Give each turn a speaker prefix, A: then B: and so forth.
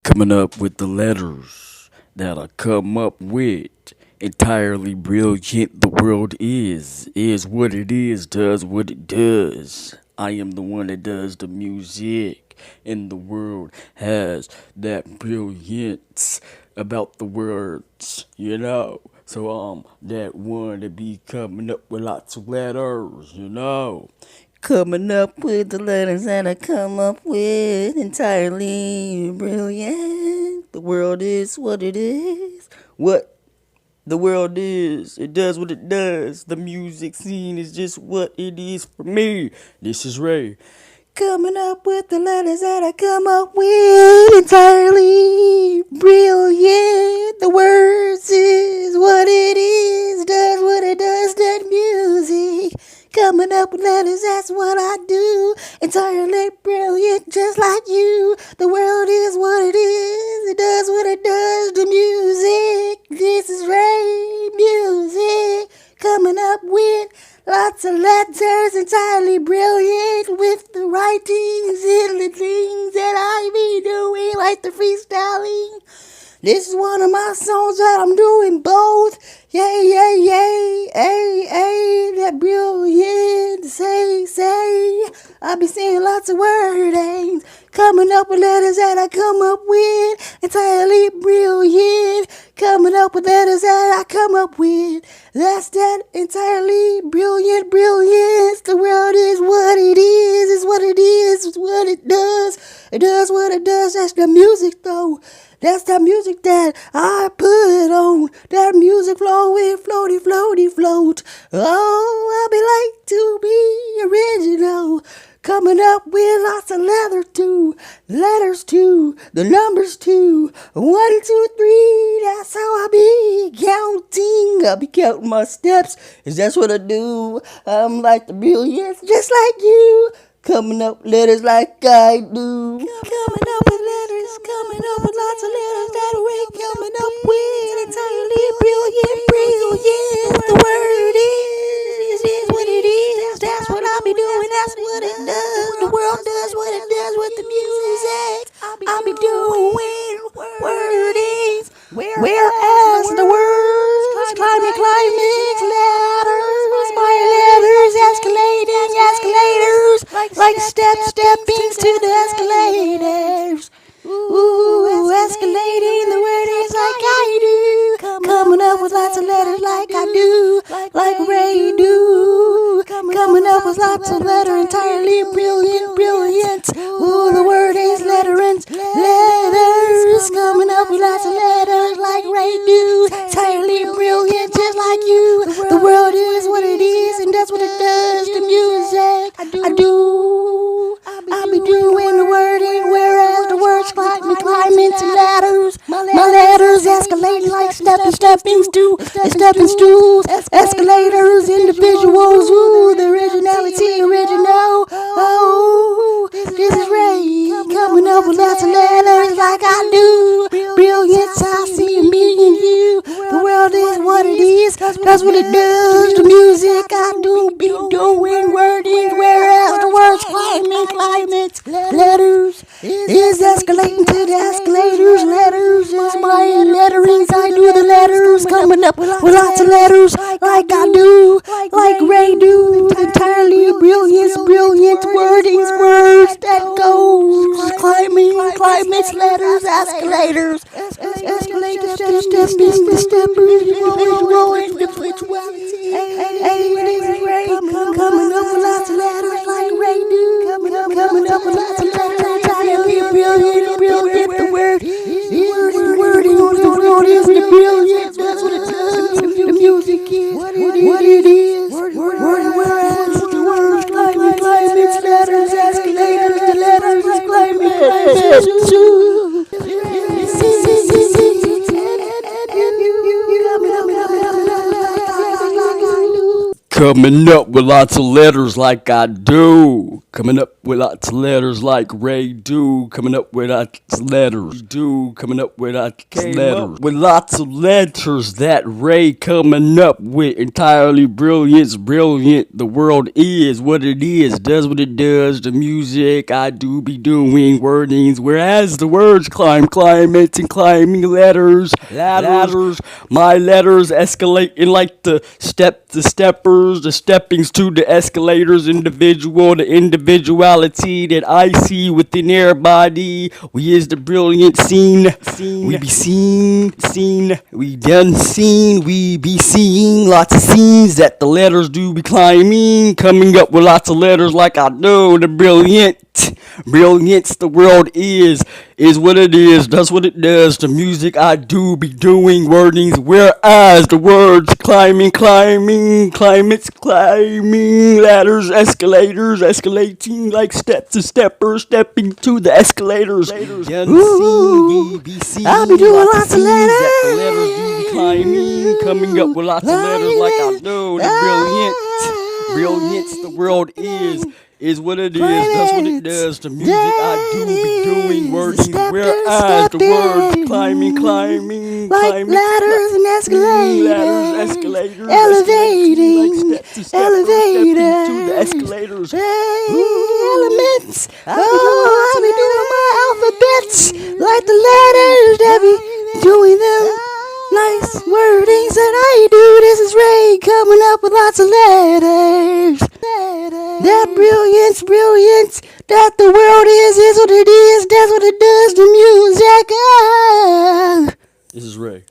A: Coming up with the letters that I come up with. Entirely brilliant, the world is what it is, does what it does. I am the one that does the music, and the world has that brilliance about the words. So I'm that one to be coming up with lots of letters. Coming up with the letters that I come up with, entirely brilliant. The world is what it is. What the world is. It does what it does. The music scene is just what it is for me. This is Ray. Coming up with the letters that I come up with, entirely brilliant. The words is what it is, does what it does, that music. Coming up with letters, that's what I do. Entirely brilliant, just like you. The world is what it is, it does what it does, the music. This is Ray Music. Coming up with lots of letters, entirely brilliant with the writings and the things that I be doing, like the freestyling. This is one of my songs that I'm doing both. Yay, yay, yay, ay, ay, that brilliant, say. I be saying lots of wordings, coming up with letters that I come up with, entirely brilliant, coming up with letters that I come up with. That's that entirely brilliant brilliance. The world is what it is what it is, it's what it does. It does what it does, that's the music though. That's that music that I put on. That music flowing, floaty, floaty, float. Oh, I be like to be original. Coming up with lots of letters too, the numbers too. 1, 2, 3, that's how I be counting. I be counting my steps, 'cause that's what I do. I'm like the brilliance, just like you. Coming up with letters like I do. Coming up with letters, coming up with lots of letters that Ray coming up with. Entirely brilliant. The word is what it is. That's what I be doing, that's what it does. The world does what it does with the music. I be doing wordings. Whereas the words climbing ladders, my letters escalators, like steppings to the escalators. Ooh, escalating the wordings like I do. Coming up with lots of letters like I do, like Ray do. Coming up with lots of letters, entirely brilliant. Ooh, the word is letters. Coming up with lots of letters like Ray do, entirely brilliant, just like you. The world is what it is, and that's what it does. The music I do. I be doing the wording, whereas the words climbing to ladders. My letters escalating like stepping stools, escalators, individuals. Ooh, the originality, original. Oh, this is Ray, coming up with lots of letters like I do. Brilliance, I see me and you. The world is what it is, that's what it does. The music I do be doing wording, whereas the words climbing, letters is escalating to the escalators. Letters is my letterings, I do the letters, coming up with lots of letters like I do, like Ray do. Entirely brilliant wordings, words that goes climbing, letters, escalators, steppers, rolling individuality. Coming up with lots of letters like Ray do. Coming up with lots of letters. Entirely brilliant. The word is the brilliant. That's what it does. The music is what it is. Whereas the words climbing, its letters, escalators, the letters is climbing. Coming up with lots of letters like I do. Coming up with lots of letters like Ray do. Coming up with lots of letters do. Coming up with lots of letters. With lots of letters that Ray coming up with. Entirely brilliant. The world is what it is. Does what it does. The music I do be doing wordings. Whereas the words climates and climbing letters. My letters escalating like the steppers, the steppings to the escalators, the individuality that I see within everybody. We is the brilliant scene. We be seen, we done seen, we be seeing lots of scenes that the letters do be climbing, coming up with lots of letters like I know the brilliance the world is what it is, does what it does. The music I do be doing wordings, whereas the words climates, ladders, escalators, escalating like steps to steppers, stepping to the escalators. Ooh, I'll be doing lots of letters. The letters do be climbing, coming up with lots of letters like I know the brilliance the world is what it is, does what it does. The music I do be doing wording, whereas the words climbing,
B: like ladders and escalators, elevating, elevator,
A: to the escalators.
B: Elements. Oh, I'll be doing my alphabets like the letters that be doing them. Nice wordings that I do. This is Ray coming up with lots of letters. That brilliance, that the world is what it is, that's what it does to music.
A: This is Ray.